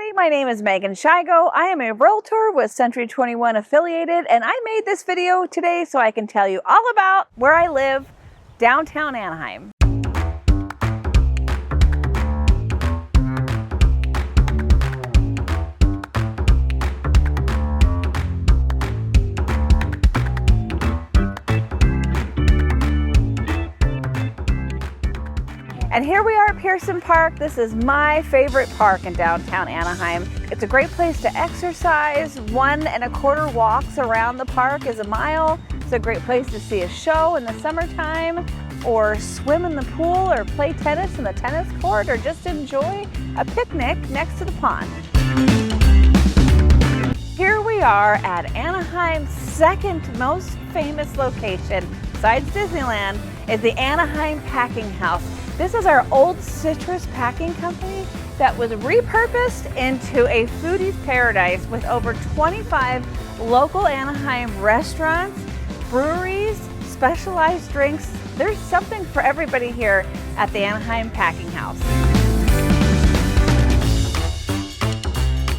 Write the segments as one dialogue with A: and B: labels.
A: Hi, my name is Meghan Shigo. I am a realtor with Century 21 affiliated, and I made this video today so I can tell you all about where I live, downtown Anaheim. And here we are at Pearson Park. This is my favorite park in downtown Anaheim. It's a great place to exercise. 1.25 walks around the park is a mile. It's a great place to see a show in the summertime, or swim in the pool, or play tennis in the tennis court, or just enjoy a picnic next to the pond. Here we are at Anaheim's second most famous location, besides Disneyland, is the Anaheim Packing House. This is our old citrus packing company that was repurposed into a foodie's paradise with over 25 local Anaheim restaurants, breweries, specialized drinks. There's something for everybody here at the Anaheim Packing House.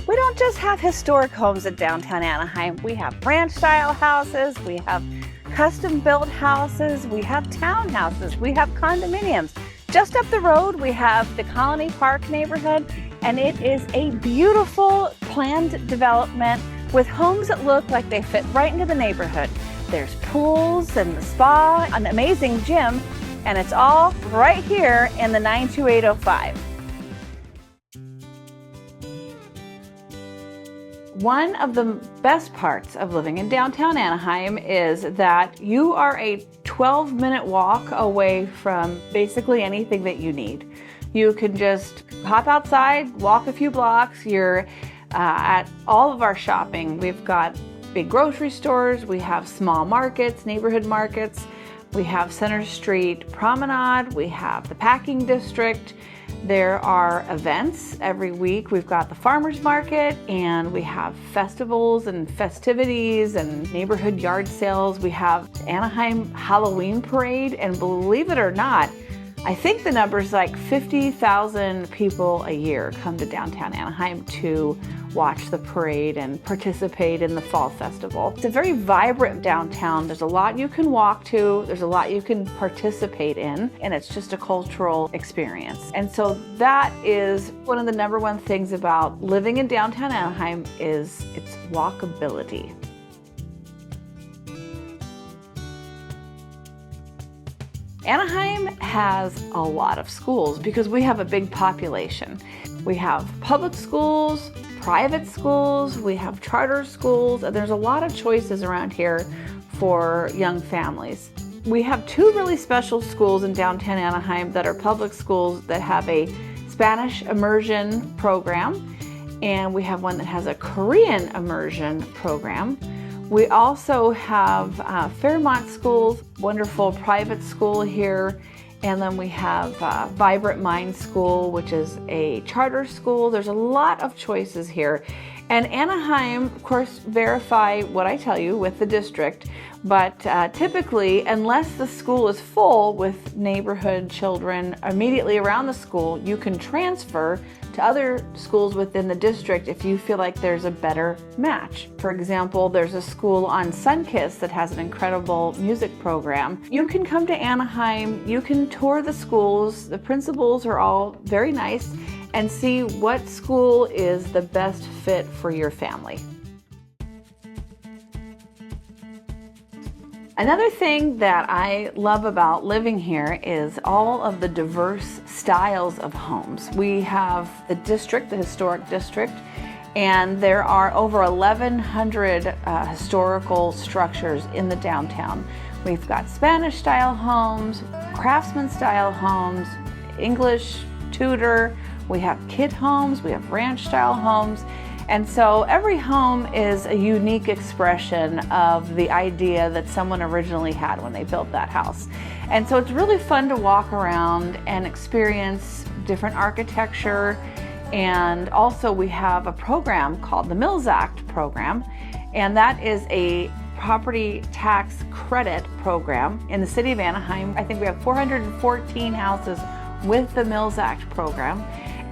A: We don't just have historic homes in downtown Anaheim. We have ranch-style houses, we have custom-built houses, we have townhouses, we have condominiums. Just up the road, we have the Colony Park neighborhood, and it is a beautiful planned development with homes that look like they fit right into the neighborhood. There's pools and the spa, an amazing gym, and it's all right here in the 92805. One of the best parts of living in downtown Anaheim is that you are a 12-minute walk away from basically anything that you need. You can just hop outside, walk a few blocks. You're at all of our shopping. We've got big grocery stores, we have small markets, neighborhood markets, we have Center Street Promenade, we have the Packing District. There are events every week. We've got the farmers market, and we have festivals and festivities and neighborhood yard sales. We have Anaheim Halloween Parade, and believe it or not, I think the number's like 50,000 people a year come to downtown Anaheim to watch the parade and participate in the fall festival. It's a very vibrant downtown. There's a lot you can walk to, there's a lot you can participate in, and it's just a cultural experience. And so that is one of the #1 things about living in downtown Anaheim is its walkability. Anaheim has a lot of schools because we have a big population. We have public schools, private schools, we have charter schools, and there's a lot of choices around here for young families. We have 2 really special schools in downtown Anaheim that are public schools that have a Spanish immersion program, and we have one that has a Korean immersion program. We also have Fairmont Schools, wonderful private school here, and then we have Vibrant Mind School, which is a charter school. There's a lot of choices here. And Anaheim, of course, verify what I tell you with the district, but typically, unless the school is full with neighborhood children immediately around the school, you can transfer to other schools within the district if you feel like there's a better match. For example, there's a school on Sunkist that has an incredible music program. You can come to Anaheim, you can tour the schools, the principals are all very nice, and see what school is the best fit for your family. Another thing that I love about living here is all of the diverse styles of homes. We have the district, the historic district, and there are over 1,100 historical structures in the downtown. We've got Spanish style homes, craftsman style homes, English, Tudor, we have kid homes, we have ranch style homes. And so every home is a unique expression of the idea that someone originally had when they built that house. And so it's really fun to walk around and experience different architecture. And also we have a program called the Mills Act program, and that is a property tax credit program in the city of Anaheim. I think we have 414 houses with the Mills Act program.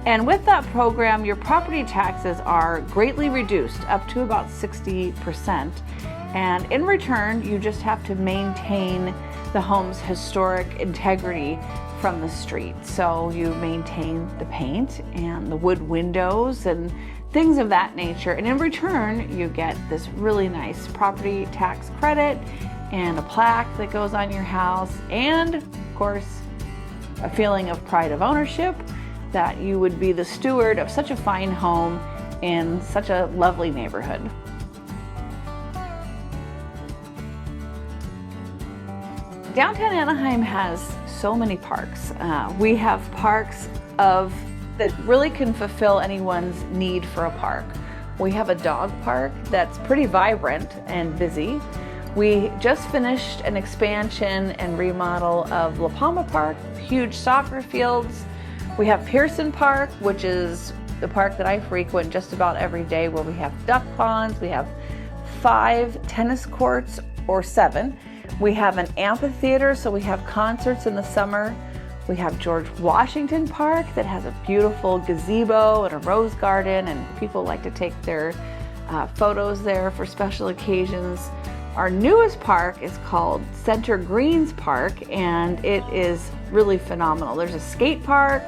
A: And with that program, your property taxes are greatly reduced, up to about 60%. And in return, you just have to maintain the home's historic integrity from the street. So you maintain the paint and the wood windows and things of that nature. And in return, you get this really nice property tax credit and a plaque that goes on your house. And of course, a feeling of pride of ownership that you would be the steward of such a fine home in such a lovely neighborhood. Downtown Anaheim has so many parks. We have parks that really can fulfill anyone's need for a park. We have a dog park that's pretty vibrant and busy. We just finished an expansion and remodel of La Palma Park, huge soccer fields. We have Pearson Park, which is the park that I frequent just about every day, where we have duck ponds. We have 5 tennis courts, or 7. We have an amphitheater, so we have concerts in the summer. We have George Washington Park that has a beautiful gazebo and a rose garden, and people like to take their photos there for special occasions. Our newest park is called Center Greens Park, and it is really phenomenal. There's a skate park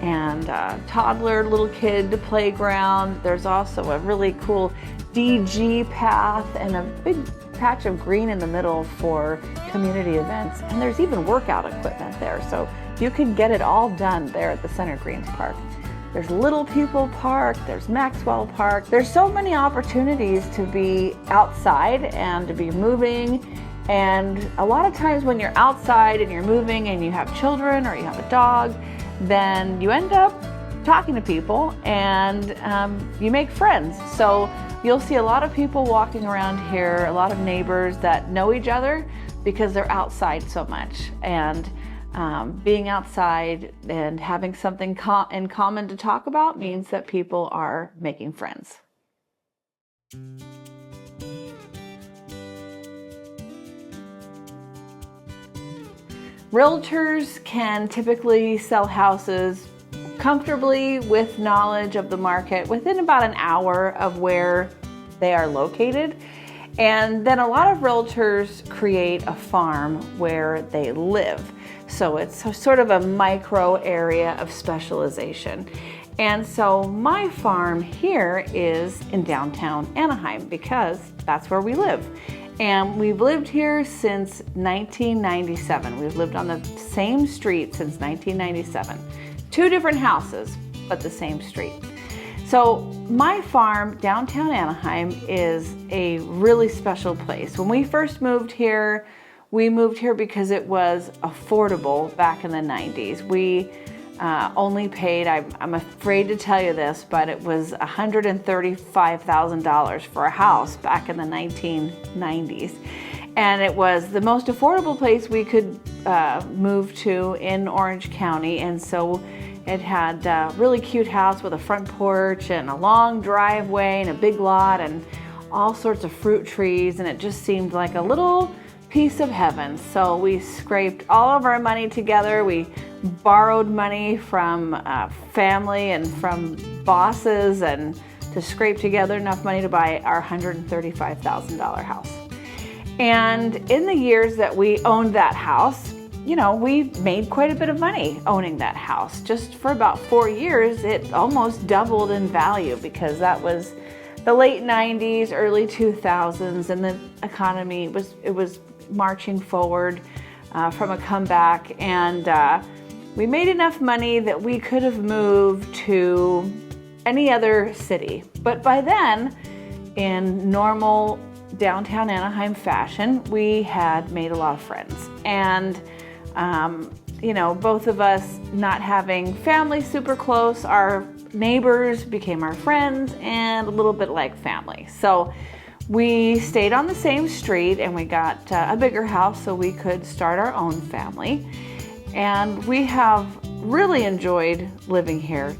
A: and a toddler little kid playground. There's also a really cool DG path and a big patch of green in the middle for community events. And there's even workout equipment there, so you can get it all done there at the Center Greens Park. There's Little People Park, there's Maxwell Park. There's so many opportunities to be outside and to be moving. And a lot of times when you're outside and you're moving and you have children or you have a dog, then you end up talking to people and you make friends. So you'll see a lot of people walking around here, a lot of neighbors that know each other because they're outside so much. And being outside and having something in common to talk about means that people are making friends. Realtors can typically sell houses comfortably with knowledge of the market within about an hour of where they are located. And then a lot of realtors create a farm where they live. So it's sort of a micro area of specialization. And so my farm here is in downtown Anaheim because that's where we live. And we've lived here since 1997. We've lived on the same street since 1997. 2 different houses, but the same street. So my farm, downtown Anaheim, is a really special place. When we first moved here, we moved here because it was affordable back in the 90s. We only paid, I'm afraid to tell you this, but it was $135,000 for a house back in the 1990s. And it was the most affordable place we could move to in Orange County. And so it had a really cute house with a front porch and a long driveway and a big lot and all sorts of fruit trees. And it just seemed like a little piece of heaven. So we scraped all of our money together. We borrowed money from family and from bosses and to scrape together enough money to buy our $135,000 house. And in the years that we owned that house, you know, we made quite a bit of money owning that house. Just for about 4 years, it almost doubled in value because that was the late 90s, early 2000s, and the economy was marching forward from a comeback. And we made enough money that we could have moved to any other city. But by then, in normal downtown Anaheim fashion, we had made a lot of friends. And you know, both of us not having family super close, our neighbors became our friends and a little bit like family. So we stayed on the same street and we got a bigger house so we could start our own family. And we have really enjoyed living here.